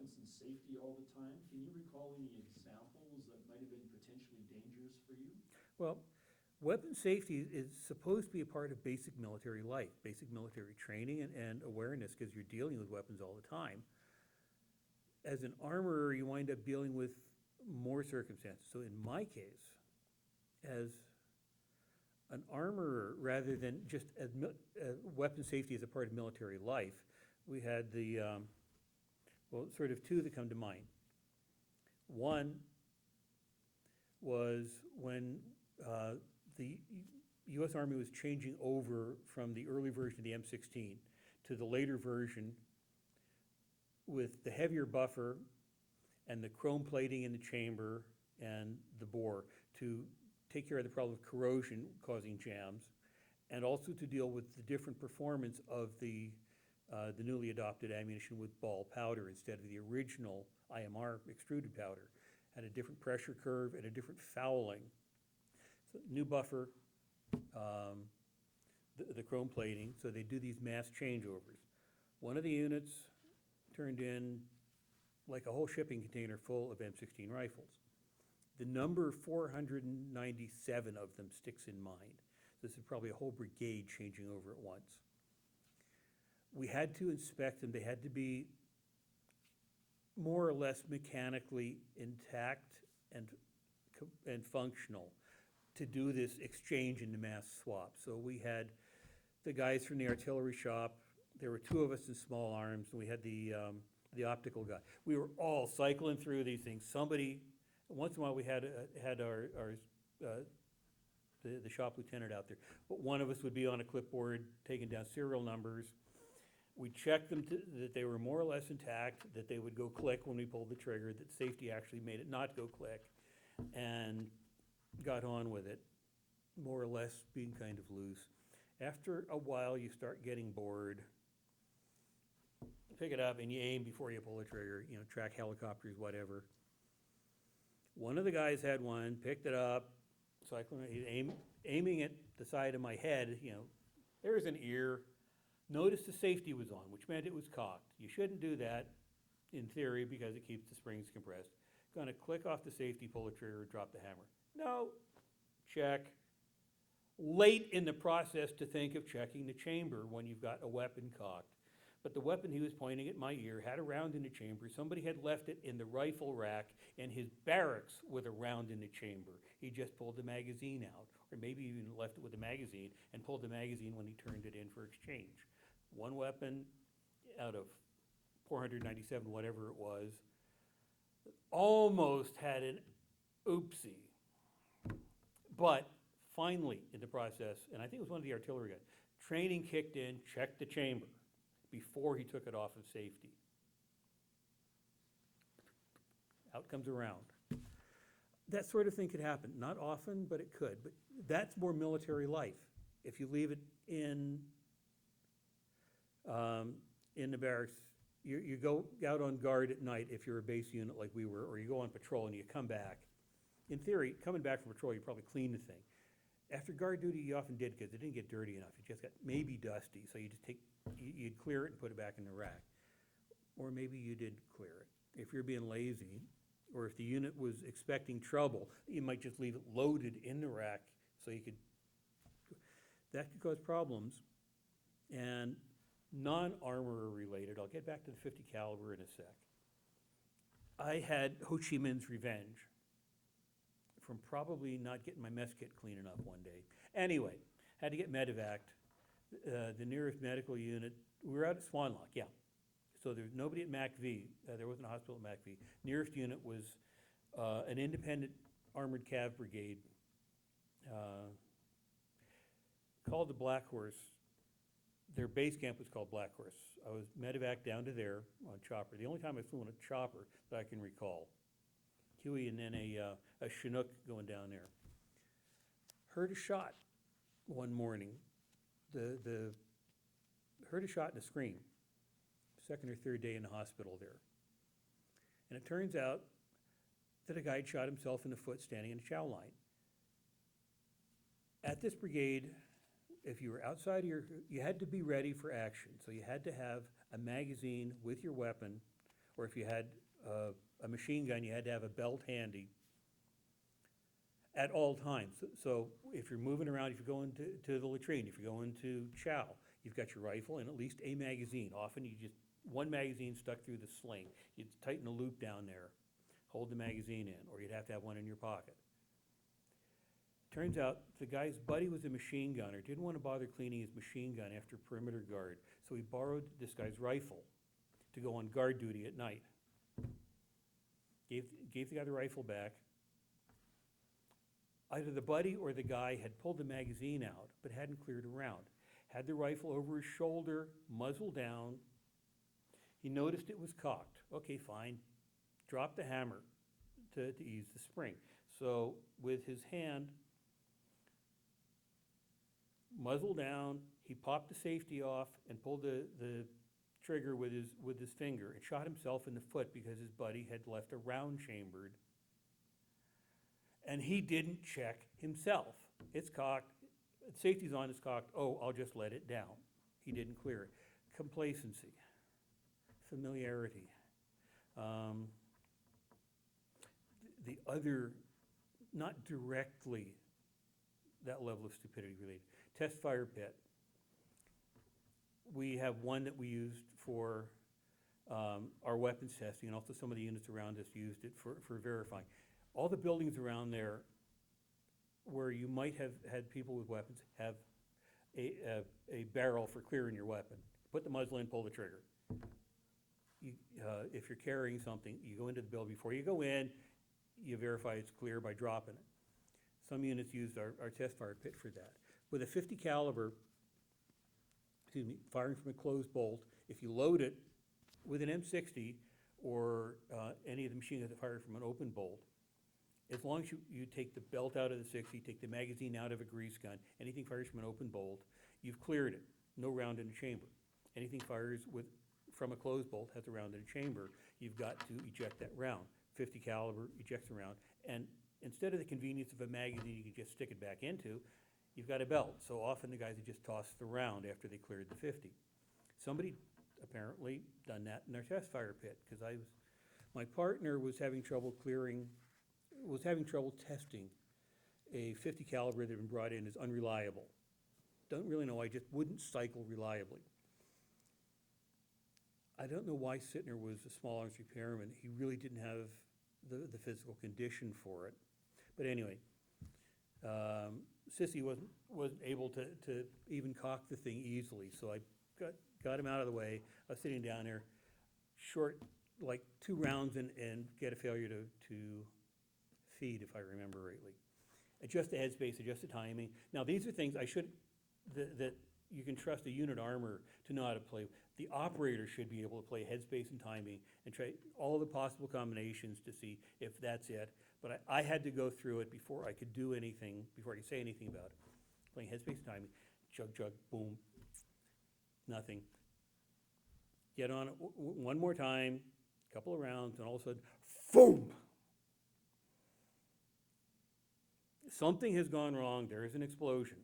weapons and safety all the time. Can you recall any examples that might have been potentially dangerous for you? Well, weapon safety is supposed to be a part of basic military life, basic military training and awareness, because you're dealing with weapons all the time. As an armorer, you wind up dealing with more circumstances. So in my case, as an armorer, rather than just as weapon safety as a part of military life, we had well, sort of two that come to mind. One was when the U.S. Army was changing over from the early version of the M16 to the later version with the heavier buffer and the chrome plating in the chamber and the bore to take care of the problem of corrosion causing jams, and also to deal with the different performance of the newly adopted ammunition with ball powder instead of the original IMR extruded powder. Had a different pressure curve and a different fouling. So new buffer, the chrome plating, so they do these mass changeovers. One of the units turned in like a whole shipping container full of M16 rifles. The number 497 of them sticks in mind. This is probably a whole brigade changing over at once. We had to inspect them. They had to be more or less mechanically intact and functional to do this exchange into mass swap. So we had the guys from the artillery shop. There were two of us in small arms, and we had the optical guy. We were all cycling through these things. Somebody, once in a while, we had the shop lieutenant out there, but one of us would be on a clipboard taking down serial numbers. We checked them that they were more or less intact, that they would go click when we pulled the trigger, that safety actually made it not go click, and got on with it, more or less being kind of loose. After a while, you start getting bored. Pick it up and you aim before you pull the trigger, you know, track helicopters, whatever. One of the guys had one, picked it up, cycling, aiming at the side of my head, you know, there's an ear. Notice the safety was on, which meant it was cocked. You shouldn't do that, in theory, because it keeps the springs compressed. Gonna click off the safety, pull the trigger, drop the hammer. No, check. Late in the process to think of checking the chamber when you've got a weapon cocked. But the weapon he was pointing at my ear had a round in the chamber. Somebody had left it in the rifle rack in his barracks with a round in the chamber. He just pulled the magazine out, or maybe even left it with the magazine and pulled the magazine when he turned it in for exchange. One weapon out of 497, whatever it was, almost had an oopsie. But finally, in the process, and I think it was one of the artillery guys, training kicked in, checked the chamber before he took it off of safety. Out comes a round. That sort of thing could happen. Not often, but it could. But that's more military life. If you leave it in the barracks, you go out on guard at night if you're a base unit like we were, or you go on patrol and you come back. In theory, coming back from patrol, you probably clean the thing. After guard duty, you often did because it didn't get dirty enough. It just got maybe dusty, so you just you'd clear it and put it back in the rack. Or maybe you did clear it. If you're being lazy, or if the unit was expecting trouble, you might just leave it loaded in the rack so you could. That could cause problems. And non-armorer related, I'll get back to the 50 caliber in a sec. I had Ho Chi Minh's revenge from probably not getting my mess kit clean enough one day. Anyway, had to get medevaced. The nearest medical unit, we were out at Swan Lock, yeah. So there's nobody at MACV. There wasn't a hospital at MACV. Nearest unit was an independent armored cav brigade called the Black Horse. Their base camp was called Black Horse. I was medevac down to there on chopper. The only time I flew on a chopper that I can recall. Huey and then a Chinook going down there. Heard a shot one morning. Heard a shot and a scream. Second or third day in the hospital there. And it turns out that a guy had shot himself in the foot standing in a chow line. At this brigade, if you were outside of you had to be ready for action. So you had to have a magazine with your weapon or if you had a machine gun, you had to have a belt handy at all times. So if you're moving around, if you're going to the latrine, if you're going to chow, you've got your rifle and at least a magazine. Often you just, one magazine stuck through the sling. You'd tighten a loop down there, hold the magazine in, or you'd have to have one in your pocket. Turns out the guy's buddy was a machine gunner, didn't want to bother cleaning his machine gun after perimeter guard, so he borrowed this guy's rifle to go on guard duty at night. Gave the guy the rifle back. Either the buddy or the guy had pulled the magazine out, but hadn't cleared a round. Had the rifle over his shoulder, muzzle down. He noticed it was cocked. Okay, fine. Dropped the hammer to ease the spring. So with his hand, muzzle down, he popped the safety off and pulled the trigger with his finger and shot himself in the foot because his buddy had left a round chambered. And he didn't check himself. It's cocked, safety's on, it's cocked, oh, I'll just let it down. He didn't clear it. Complacency, familiarity. The other, not directly that level of stupidity related, test fire pit. We have one that we used for our weapons testing, and also some of the units around us used it for verifying. All the buildings around there where you might have had people with weapons have a barrel for clearing your weapon. Put the muzzle in, pull the trigger. If you're carrying something, you go into the building. Before you go in, you verify it's clear by dropping it. Some units used our test fire pit for that. With a 50 caliber, firing from a closed bolt, if you load it with an M60 or any of the machine guns that fire from an open bolt, as long as you take the belt out of the 60, take the magazine out of a grease gun, anything fires from an open bolt, you've cleared it. No round in the chamber. Anything fires from a closed bolt has a round in the chamber, you've got to eject that round. 50 caliber ejects the round, and instead of the convenience of a magazine you can just stick it back into, you've got a belt. So often the guys would just toss the round after they cleared the 50. Somebody apparently done that in their test fire pit, because my partner was having trouble testing a 50 caliber that had been brought in as unreliable. Don't really know why, just wouldn't cycle reliably. I don't know why Sittner was a small arms repairman. He really didn't have the physical condition for it. But anyway, Sissy wasn't able to even cock the thing easily, so I got him out of the way. I was sitting down there, short, like 2 rounds, and get a failure to feed, if I remember rightly. Adjust the headspace, adjust the timing. Now, these are things that you can trust a unit armor to know how to play. The operator should be able to play headspace and timing and try all the possible combinations to see if that's it. But I had to go through it before I could do anything, before I could say anything about it. Playing headspace and timing, chug, chug, boom, nothing. Get on it one more time, couple of rounds, and all of a sudden, boom! Something has gone wrong, there is an explosion.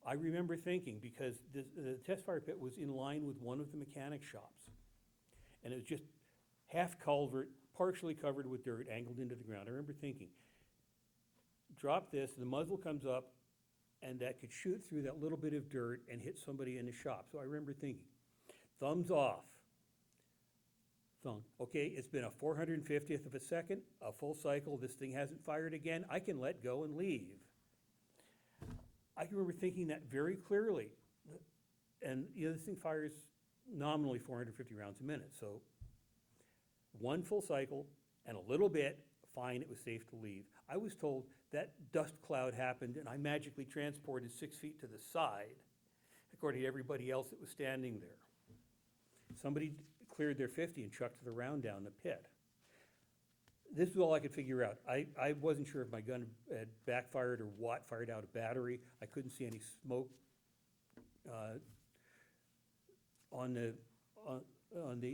I remember thinking, because the test fire pit was in line with one of the mechanic shops, and it was just half culvert, partially covered with dirt, angled into the ground. I remember thinking, drop this, the muzzle comes up, and that could shoot through that little bit of dirt and hit somebody in the shop. So I remember thinking, thumbs off. Thumb. Okay, it's been a 450th of a second, a full cycle, this thing hasn't fired again, I can let go and leave. I can remember thinking that very clearly. And this thing fires nominally 450 rounds a minute, so one full cycle and a little bit, fine, it was safe to leave. I was told that dust cloud happened and I magically transported 6 feet to the side, according to everybody else that was standing there. Somebody cleared their 50 and chucked the round down the pit. This was all I could figure out. I wasn't sure if my gun had backfired or what, fired out a battery. I couldn't see any smoke on the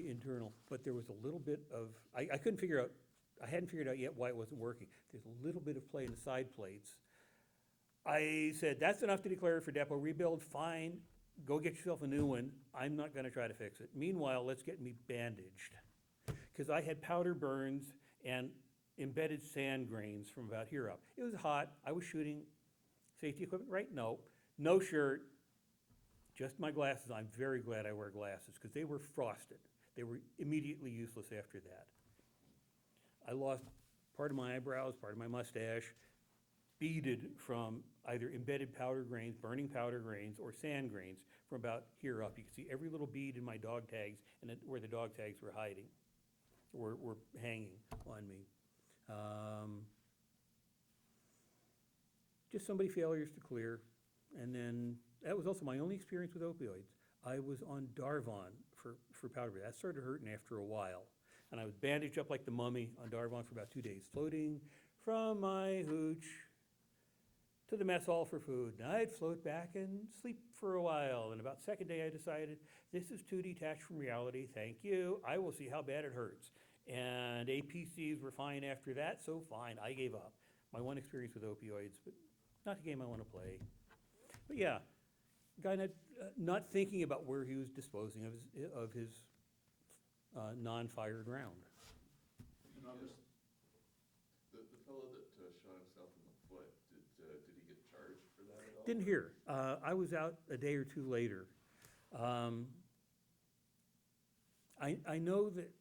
internal, but there was a little bit of, I couldn't figure out, I hadn't figured out yet why it wasn't working. There's a little bit of play in the side plates. I said, that's enough to declare it for depot rebuild, fine. go get yourself a new one, I'm not gonna try to fix it. Meanwhile, let's get me bandaged. Because I had powder burns and embedded sand grains from about here up. It was hot, I was shooting safety equipment, right? No. No shirt, just my glasses. I'm very glad I wear glasses, because they were frosted. They were immediately useless after that. I lost part of my eyebrows, part of my mustache, beaded from either embedded powder grains, burning powder grains, or sand grains from about here up. You can see every little bead in my dog tags and where the dog tags were hiding, were hanging on me. Just so many failures to clear. And then, that was also my only experience with opioids. I was on Darvon for powder. That started hurting after a while. And I was bandaged up like the mummy on Darvon for about 2 days, floating from my hooch to the mess hall for food. And I'd float back and sleep for a while. And about second day, I decided, this is too detached from reality. Thank you. I will see how bad it hurts. And APCs were fine after that, so fine, I gave up. My one experience with opioids, but not a game I want to play. But yeah, guy not thinking about where he was disposing of his non-fired round. And others, The fellow that shot himself in the foot, did he get charged for that at all? Didn't hear. I was out a day or two later. I know that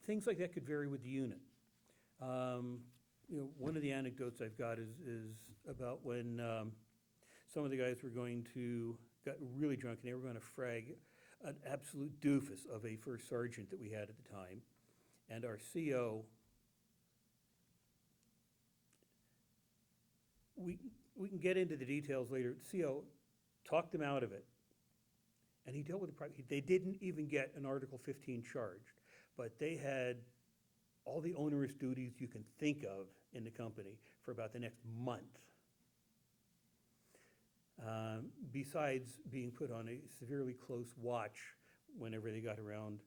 things like that could vary with the unit. One of the anecdotes I've got is about when some of the guys got really drunk and they were going to frag an absolute doofus of a first sergeant that we had at the time. And our CO, we can get into the details later. The CO talked them out of it. And he dealt with they didn't even get an Article 15 charge, but they had all the onerous duties you can think of in the company for about the next month. Besides being put on a severely close watch whenever they got around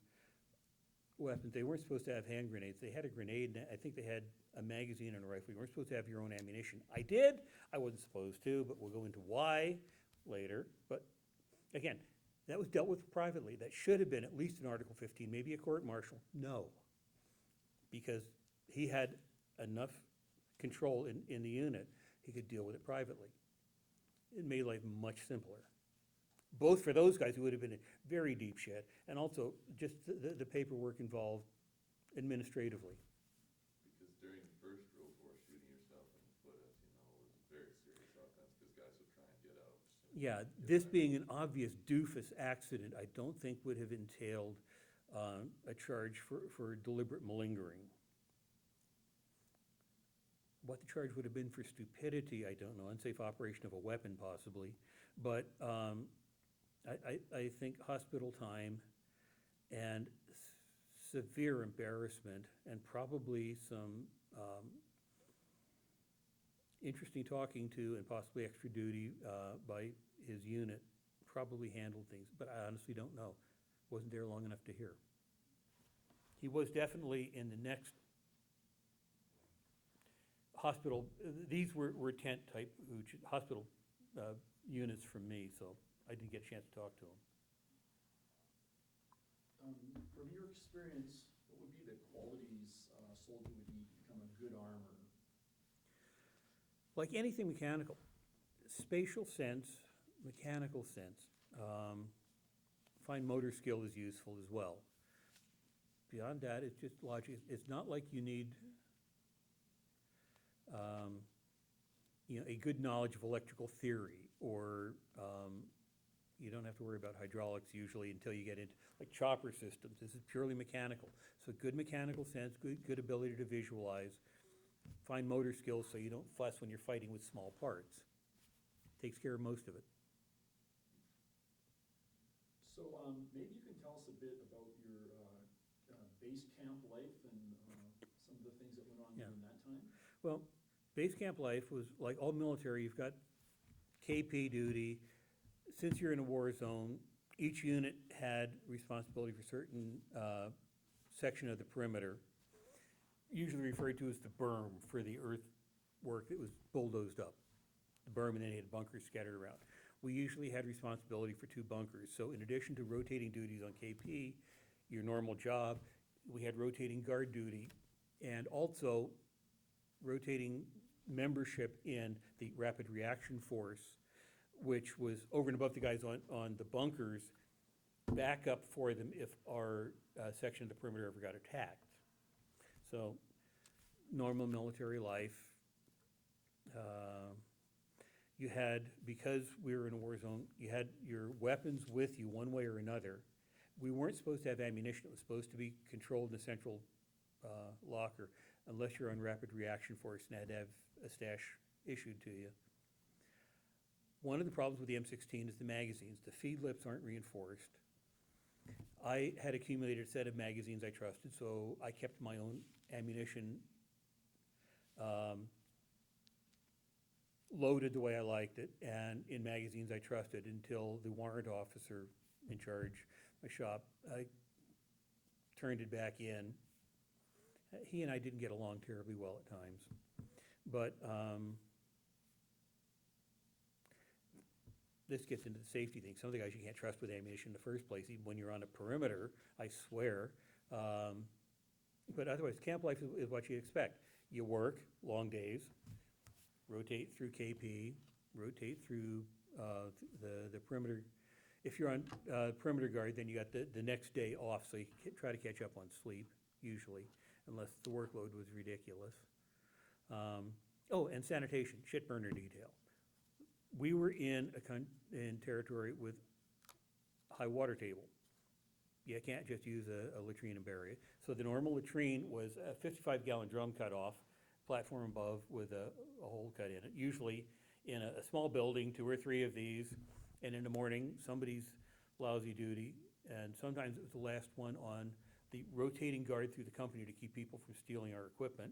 weapons. They weren't supposed to have hand grenades. They had a grenade, and I think they had a magazine and a rifle. You weren't supposed to have your own ammunition. I did. I wasn't supposed to, but we'll go into why later. But again, that was dealt with privately. That should have been at least an Article 15, maybe a court-martial. No, because he had enough control in the unit, he could deal with it privately. It made life much simpler. Both for those guys who would have been in very deep shit, and also just the paperwork involved administratively. Because during the First World War, shooting yourself in the foot, as you know, was a very serious offense, because guys would try and get out. Yeah, this being an obvious doofus accident, I don't think would have entailed a charge for deliberate malingering. What the charge would have been for stupidity, I don't know, unsafe operation of a weapon possibly, but I think hospital time and severe embarrassment and probably some interesting talking to and possibly extra duty by his unit probably handled things, but I honestly don't know. Wasn't there long enough to hear. He was definitely in the next hospital, these were tent type hospital units from me, so I didn't get a chance to talk to him. From your experience, what would be the qualities a soldier would need to become a good armor? Like anything mechanical, spatial sense, mechanical sense. Fine motor skill is useful as well. Beyond that, it's just logic. It's not like you need a good knowledge of electrical theory, or you don't have to worry about hydraulics usually until you get into like chopper systems. This is purely mechanical. So good mechanical sense, good ability to visualize, fine motor skills so you don't fuss when you're fighting with small parts. Takes care of most of it. So maybe you can tell us a bit about your base camp life and some of the things that went on during that time. Well, base camp life was like all military. You've got KP duty. Since you're in a war zone, each unit had responsibility for certain section of the perimeter, usually referred to as the berm for the earthwork that was bulldozed up. The berm, and then you had bunkers scattered around. we usually had responsibility for 2 bunkers. So in addition to rotating duties on KP, your normal job, we had rotating guard duty and also rotating membership in the Rapid Reaction Force, which was over and above the guys on the bunkers, backup for them if our section of the perimeter ever got attacked. So, normal military life. You had, because we were in a war zone, you had your weapons with you one way or another. We weren't supposed to have ammunition. It was supposed to be controlled in a central locker, unless you're on Rapid Reaction Force and had to have a stash issued to you. One of the problems with the M16 is the magazines. The feed lips aren't reinforced. I had accumulated a set of magazines I trusted, so I kept my own ammunition loaded the way I liked it, and in magazines I trusted until the warrant officer in charge, my shop, I turned it back in. He and I didn't get along terribly well at times, but this gets into the safety thing. Some of the guys you can't trust with ammunition in the first place, even when you're on a perimeter, I swear. But otherwise, camp life is what you expect. You work long days, rotate through KP, rotate through the perimeter. If you're on perimeter guard, then you got the next day off, so you try to catch up on sleep, usually, unless the workload was ridiculous. Oh, and sanitation, shit burner detail. We were in territory with high water table. You can't just use a latrine and bury it. So the normal latrine was a 55-gallon drum cut off, platform above with a hole cut in it, usually in a small building, 2 or 3 of these, and in the morning, somebody's lousy duty, and sometimes it was the last one on the rotating guard through the company to keep people from stealing our equipment.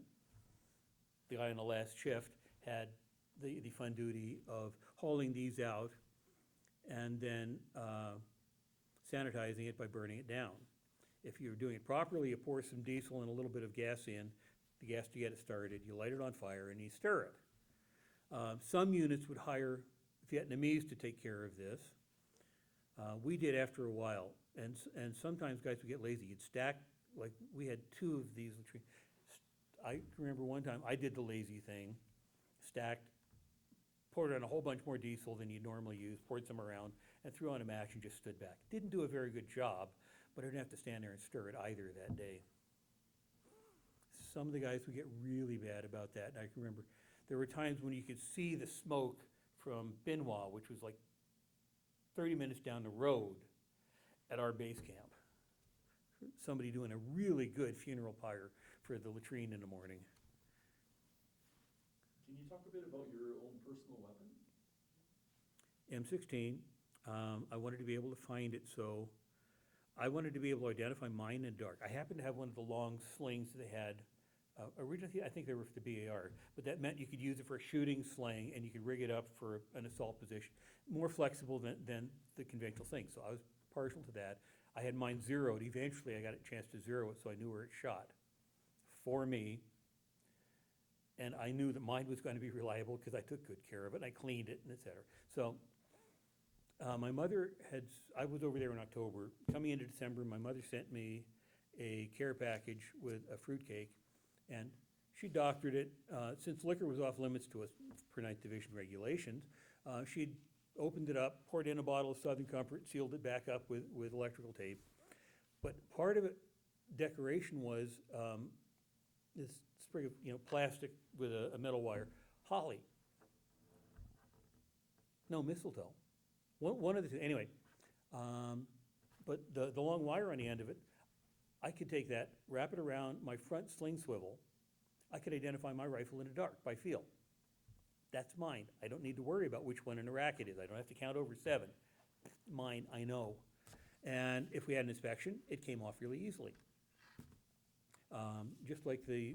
The guy on the last shift had the fun duty of hauling these out and then sanitizing it by burning it down. If you're doing it properly, you pour some diesel and a little bit of gas in, the gas to get it started, you light it on fire and you stir it. Some units would hire Vietnamese to take care of this. We did after a while, and sometimes guys would get lazy. You'd stack, like we had 2 of these latrines. I remember one time I did the lazy thing, stacked, poured on a whole bunch more diesel than you'd normally use, poured some around, and threw on a match and just stood back. Didn't do a very good job, but I didn't have to stand there and stir it either that day. Some of the guys would get really bad about that, and I can remember there were times when you could see the smoke from Binhua, which was like 30 minutes down the road at our base camp. Somebody doing a really good funeral pyre for the latrine in the morning. Can you talk a bit about your own personal weapon? M16, I wanted to be able to find it, so I wanted to be able to identify mine in the dark. I happened to have one of the long slings they had. Originally, I think they were for the BAR, but that meant you could use it for a shooting sling and you could rig it up for an assault position. More flexible than the conventional thing, so I was partial to that. I had mine zeroed. Eventually, I got a chance to zero it so I knew where it shot for me. And I knew that mine was going to be reliable because I took good care of it and I cleaned it and et cetera. So my mother I was over there in October. Coming into December, my mother sent me a care package with a fruitcake, and she doctored it. Since liquor was off limits to us per 9th Division regulations, she'd opened it up, poured in a bottle of Southern Comfort, sealed it back up with electrical tape. But part of it, decoration was this sprig of plastic with a metal wire, holly. No, mistletoe. One of the two, anyway. But the long wire on the end of it, I could take that, wrap it around my front sling swivel. I could identify my rifle in the dark by feel. That's mine. I don't need to worry about which one in the rack it is. I don't have to count over 7. Mine, I know. And if we had an inspection, it came off really easily. Just like the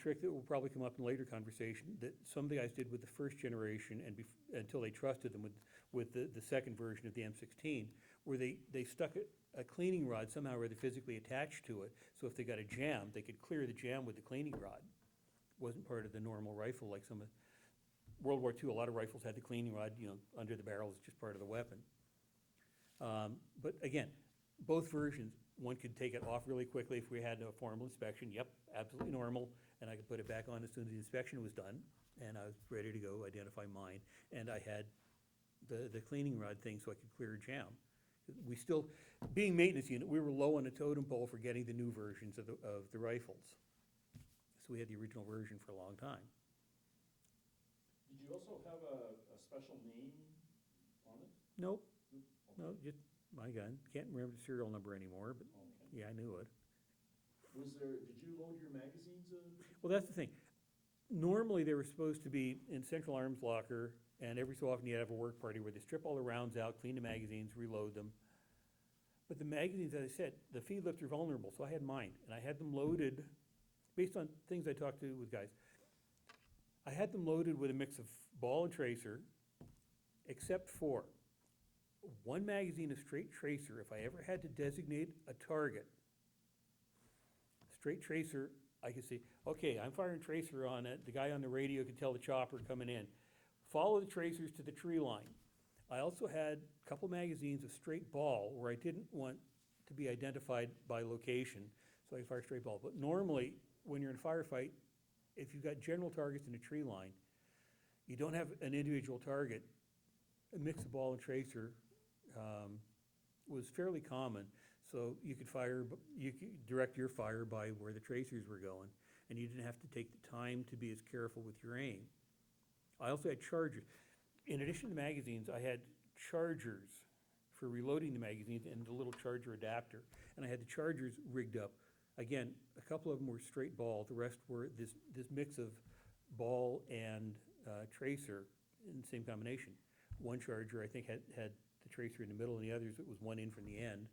trick that will probably come up in later conversation that some of the guys did with the first generation and until they trusted them with the second version of the M16, where they stuck a cleaning rod somehow or other physically attached to it, so if they got a jam, they could clear the jam with the cleaning rod. Wasn't part of the normal rifle like some of World War II, a lot of rifles had the cleaning rod, under the barrel, it's just part of the weapon. But again, both versions, one could take it off really quickly if we had a formal inspection, yep, absolutely normal, and I could put it back on as soon as the inspection was done, and I was ready to go identify mine, and I had the cleaning rod thing so I could clear a jam. We still, being maintenance unit, we were low on the totem pole for getting the new versions of the rifles. So we had the original version for a long time. Did you also have a special name on it? Nope, Okay. no, just my gun. Can't remember the serial number anymore, but Okay. yeah, I knew it. Did you load your magazines? Well, that's the thing. Normally, they were supposed to be in central arms locker, and every so often you'd have a work party where they strip all the rounds out, clean the magazines, reload them. But the magazines, as I said, the feed lips are vulnerable, so I had mine, and I had them loaded, based on things I talked to with guys, I had them loaded with a mix of ball and tracer, except for one magazine of straight tracer. If I ever had to designate a target, straight tracer, I could see, okay, I'm firing tracer on it. The guy on the radio could tell the chopper coming in. Follow the tracers to the tree line. I also had a couple magazines of straight ball where I didn't want to be identified by location, so I could fire straight ball. But normally, when you're in a firefight, if you've got general targets in a tree line, you don't have an individual target. A mix of ball and tracer was fairly common. So you could direct your fire by where the tracers were going, and you didn't have to take the time to be as careful with your aim. I also had chargers. In addition to magazines, I had chargers for reloading the magazines and the little charger adapter. And I had the chargers rigged up. Again, a couple of them were straight ball. The rest were this mix of ball and tracer in the same combination. One charger, I think, had the tracer in the middle, and the others, it was one in from the end.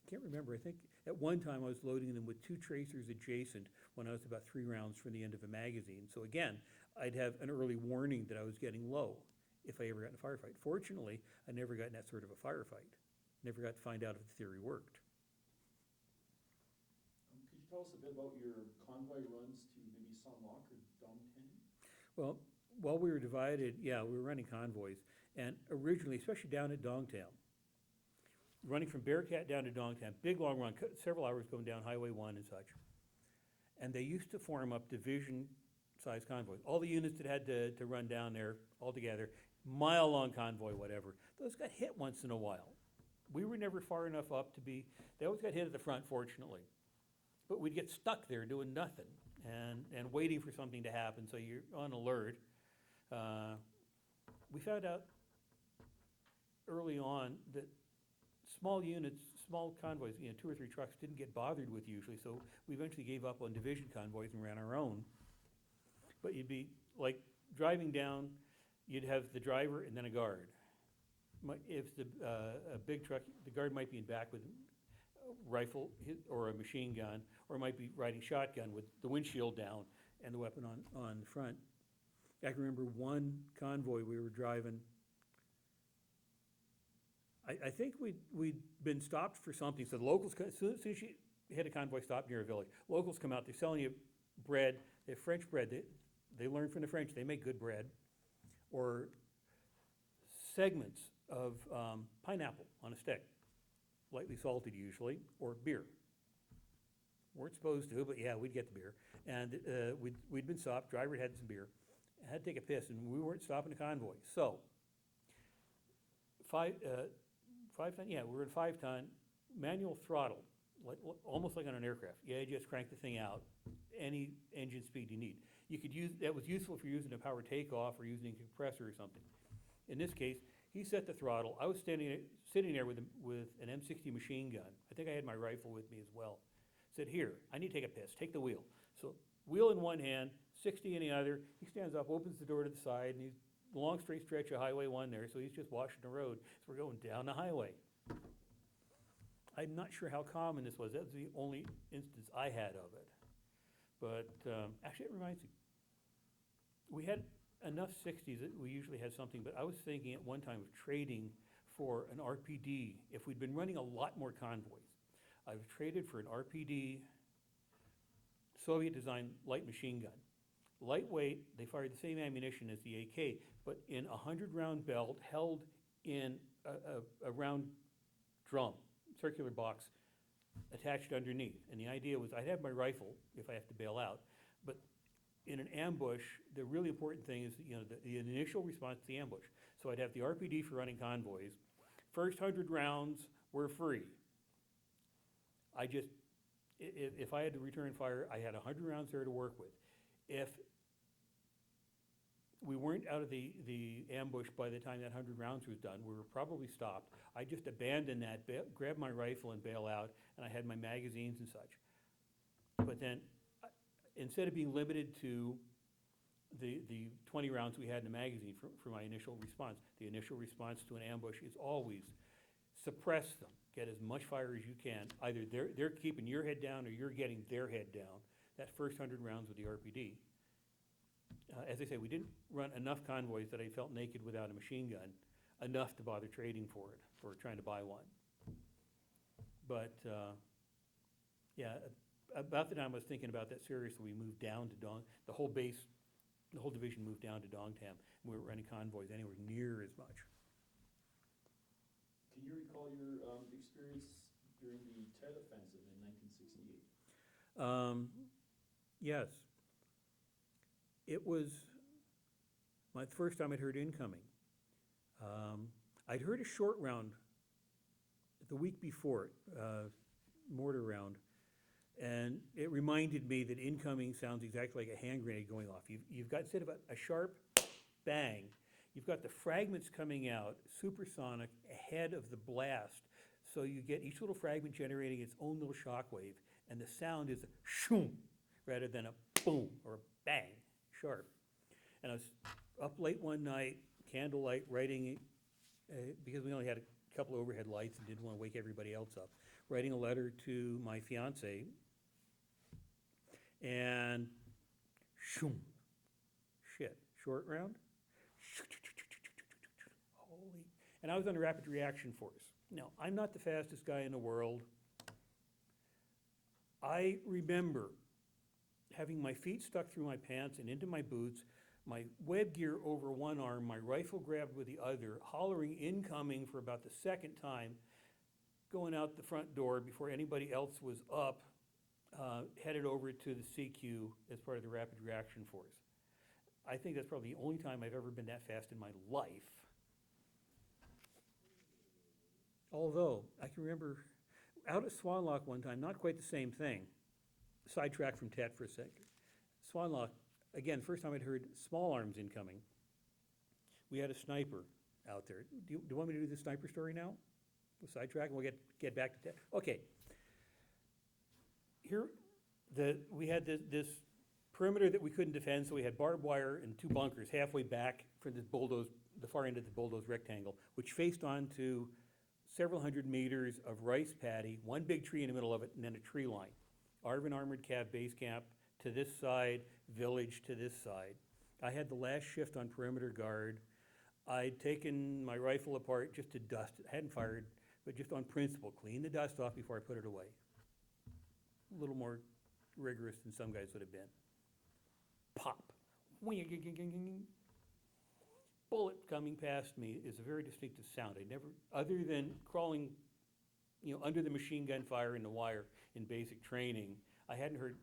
Can't remember. I think at one time I was loading them with two tracers adjacent when I was about 3 rounds from the end of a magazine. So again, I'd have an early warning that I was getting low if I ever got in a firefight. Fortunately, I never got in that sort of a firefight. Never got to find out if the theory worked. Could you tell us a bit about your convoy runs to maybe Sun Lock or Dongtan? Well, while we were divided, yeah, we were running convoys. And originally, especially down at Dongtown, running from Bearcat down to Dongtown, big long run, several hours going down Highway 1 and such. And they used to form up division-sized convoys. All the units that had to run down there all together, mile-long convoy, whatever, those got hit once in a while. We were never far enough up to be, they always got hit at the front, fortunately. But we'd get stuck there doing nothing and waiting for something to happen, so you're on alert. We found out early on that small units, small convoys, 2 or 3 trucks didn't get bothered with usually, so we eventually gave up on division convoys and ran our own. But you'd be like driving down, you'd have the driver and then a guard. If a big truck, the guard might be in back with a rifle or a machine gun, or might be riding shotgun with the windshield down and the weapon on the front. I can remember one convoy we were driving. I think we'd been stopped for something, so the locals, as soon as you hit a convoy stop near a village, locals come out, they're selling you bread, they have French bread, they learned from the French, they make good bread, or segments of pineapple on a stick, lightly salted usually, or beer. Weren't supposed to, but yeah, we'd get the beer. And we'd been stopped, driver had some beer, had to take a piss, and we weren't stopping the convoy. So, 5-ton, yeah, we were in 5-ton, manual throttle, almost like on an aircraft. Yeah, you just crank the thing out, any engine speed you need. You could use, that was useful if you're using a power takeoff or using a compressor or something. In this case, he set the throttle. I was sitting there with an M60 machine gun. I think I had my rifle with me as well. Said, here, I need to take a piss, take the wheel. So, wheel in one hand, 60 in the other. He stands up, opens the door to the side, and he's a long straight stretch of Highway 1 there, so he's just washing the road. So we're going down the highway. I'm not sure how common this was. That was the only instance I had of it. But actually, it reminds me. We had enough 60s that we usually had something, but I was thinking at one time of trading for an RPD. If we'd been running a lot more convoys, I've traded for an RPD Soviet-designed light machine gun. lightweight, they fired the same ammunition as the AK, but in a 100-round belt held in a round drum, circular box attached underneath. And the idea was I'd have my rifle if I have to bail out, but in an ambush, the really important thing is, you know, the initial response to the ambush. So I'd have the RPD for running convoys. First 100 rounds were free. If I had to return fire, I had 100 rounds there to work with. If we weren't out of the ambush by the time that 100 rounds was done, we were probably stopped. I just abandoned that, grab my rifle and bail out, and I had my magazines and such. But then, instead of being limited to the 20 rounds we had in the magazine for my initial response, the initial response to an ambush is always suppress them, get as much fire as you can. Either they're keeping your head down or you're getting their head down. That first 100 rounds with the RPD. As I say, we didn't run enough convoys that I felt naked without a machine gun, enough to bother trading for it, or trying to buy one. But, yeah, about the time I was thinking about that seriously, we moved down to the whole base, the whole division moved down to Dongtam. We weren't running convoys anywhere near as much. Can you recall your experience during the Tet Offensive in 1968? Yes. It was my first time I'd heard incoming. I'd heard a short round the week before it, mortar round, and it reminded me that incoming sounds exactly like a hand grenade going off. You've got, instead of a sharp bang, you've got the fragments coming out, supersonic, ahead of the blast. So you get each little fragment generating its own little shock wave, and the sound is a shoom rather than a boom or a bang, sharp. And I was up late one night, candlelight, writing, because we only had a couple of overhead lights and didn't want to wake everybody else up, writing a letter to my fiance, and shoom, shit, short round, holy, and I was on a rapid reaction force. Now, I'm not the fastest guy in the world. I remember having my feet stuck through my pants and into my boots, my web gear over one arm, my rifle grabbed with the other, hollering incoming for about the second time, going out the front door before anybody else was up, headed over to the CQ as part of the Rapid Reaction Force. I think that's probably the only time I've ever been that fast in my life. Although, I can remember out at Swan Lock one time, not quite the same thing. Sidetrack from Tet for a second. Swan Lock, again, first time I'd heard small arms incoming. We had a sniper out there. Do you want me to do the sniper story now? We'll sidetrack and we'll get back to Tet. Okay. Here, we had this perimeter that we couldn't defend, so we had barbed wire and two bunkers halfway back from the far end of the bulldoze rectangle, which faced onto several hundred meters of rice paddy, one big tree in the middle of it, and then a tree line. Arvin Armored Cav Base Camp to this side, village to this side. I had the last shift on perimeter guard. I'd taken my rifle apart just to dust it. I hadn't fired, but just on principle, clean the dust off before I put it away. A little more rigorous than some guys would have been. Pop. Bullet coming past me is a very distinctive sound. I never, other than crawling, under the machine gun fire in the wire in basic training, I hadn't heard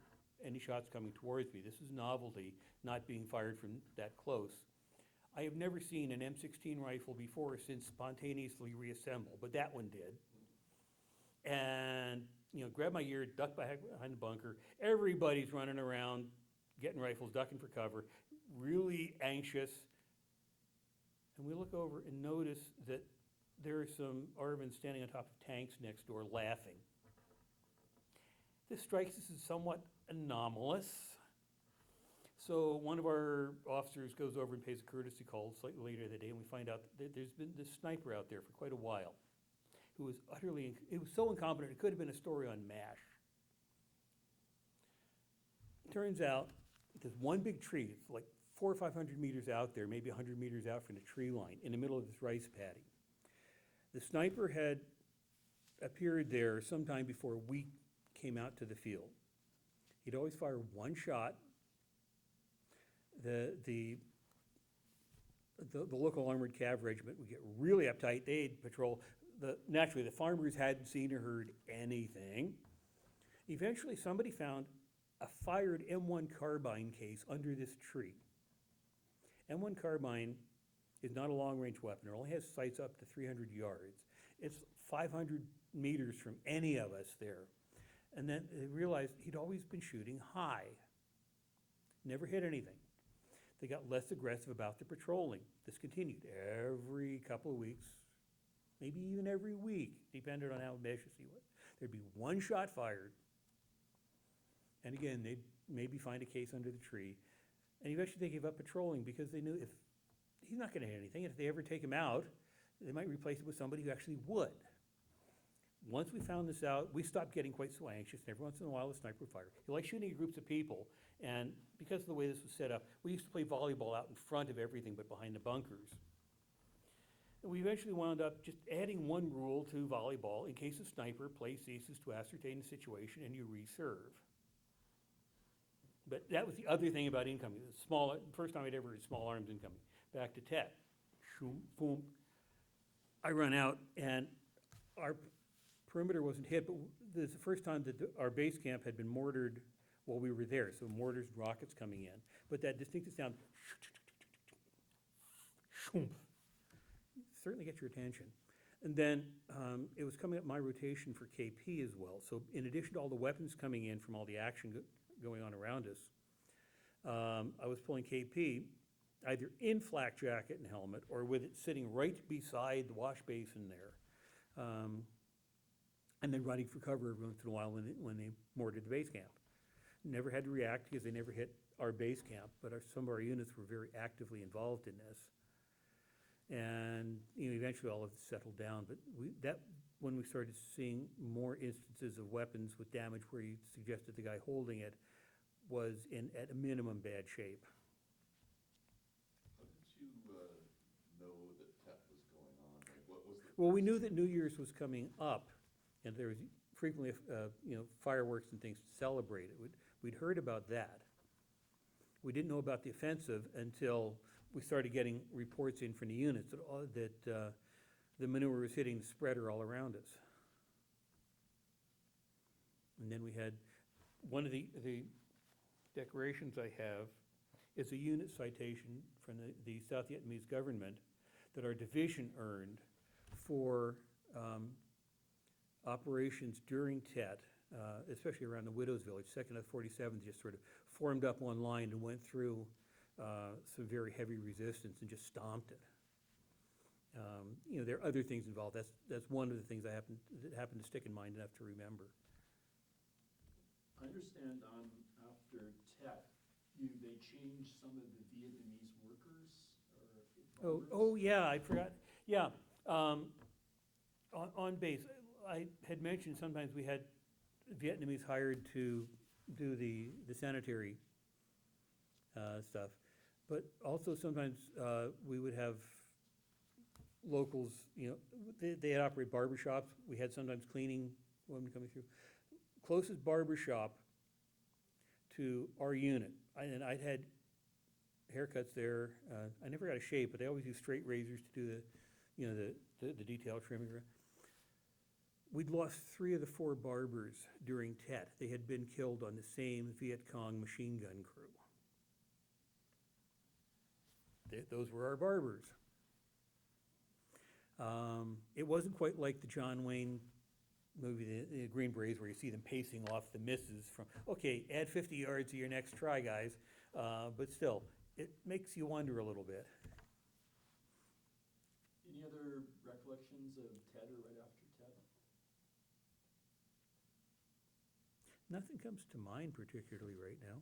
any shots coming towards me. This is novelty, not being fired from that close. I have never seen an M16 rifle before or since spontaneously reassemble, but that one did. And, grab my gear, duck behind the bunker. Everybody's running around, getting rifles, ducking for cover, really anxious. And we look over and notice that there are some Arvins standing on top of tanks next door laughing. This strikes us as somewhat anomalous. So one of our officers goes over and pays a courtesy call slightly later that day, and we find out that there's been this sniper out there for quite a while who was it was so incompetent, it could have been a story on MASH. Turns out there's one big tree, it's like 400 or 500 meters out there, maybe 100 meters out from the tree line, in the middle of this rice paddy. The sniper had appeared there sometime before we came out to the field. He'd always fire one shot, the local armored cav regiment would get really uptight, they'd patrol. Naturally, the farmers hadn't seen or heard anything. Eventually, somebody found a fired M1 carbine case under this tree. M1 carbine is not a long-range weapon. It only has sights up to 300 yards. It's 500 meters from any of us there. And then they realized he'd always been shooting high. Never hit anything. They got less aggressive about the patrolling. This continued every couple of weeks, maybe even every week, depending on how ambitious he was. There'd be one shot fired, and again, they'd maybe find a case under the tree. And eventually they gave up patrolling because they knew if he's not gonna hit anything, and if they ever take him out, they might replace it with somebody who actually would. Once we found this out, we stopped getting quite so anxious, and every once in a while the sniper would fire. He liked shooting at groups of people, and because of the way this was set up, we used to play volleyball out in front of everything but behind the bunkers. And we eventually wound up just adding one rule to volleyball: in case a sniper, play ceases to ascertain the situation and you reserve. But that was the other thing about incoming. First time I'd ever heard small arms incoming. Back to Tet. Shoom, boom. I run out, and our perimeter wasn't hit, but this is the first time that our base camp had been mortared while we were there. So mortars, rockets coming in. But that distinctive sound, shoom, certainly gets your attention. And then it was coming up my rotation for KP as well. So in addition to all the weapons coming in from all the action going on around us, I was pulling KP either in flak jacket and helmet or with it sitting right beside the wash basin there, and then running for cover every once in a while when they mortared the base camp. Never had to react because they never hit our base camp, but some of our units were very actively involved in this. And eventually all of it settled down, but when we started seeing more instances of weapons with damage where you suggested the guy holding it was at a minimum bad shape. How did you know that TEP was going on? Like, what was the Well, we knew that New Year's was coming up, and there was frequently, fireworks and things to celebrate it. We'd heard about that. We didn't know about the offensive until we started getting reports in from the units that the manure was hitting the spreader all around us. And then we had, one of the decorations I have is a unit citation from the South Vietnamese government that our division earned for operations during Tet, especially around the Widows Village. 2nd of 47th just sort of formed up one line and went through some very heavy resistance and just stomped it. There are other things involved. That's one of the things that happened to stick in mind enough to remember. I understand after Tet, they changed some of the Vietnamese workers or farmers? Oh yeah, I forgot. Yeah, on base, I had mentioned sometimes we had Vietnamese hired to do the sanitary stuff, but also sometimes we would have locals. They'd operate barber shops. We had sometimes cleaning women coming through. Closest barber shop to our unit, and I'd had haircuts there. I never got a shave, but they always use straight razors to do the detail trimming. We'd lost 3 of the 4 barbers during Tet. They had been killed on the same Viet Cong machine gun crew. Those were our barbers. It wasn't quite like the John Wayne movie, the Green Berets, where you see them pacing off the misses from, okay, add 50 yards to your next try, guys. But still, it makes you wonder a little bit. Any other recollections of Tet or right after Tet? Nothing comes to mind particularly right now.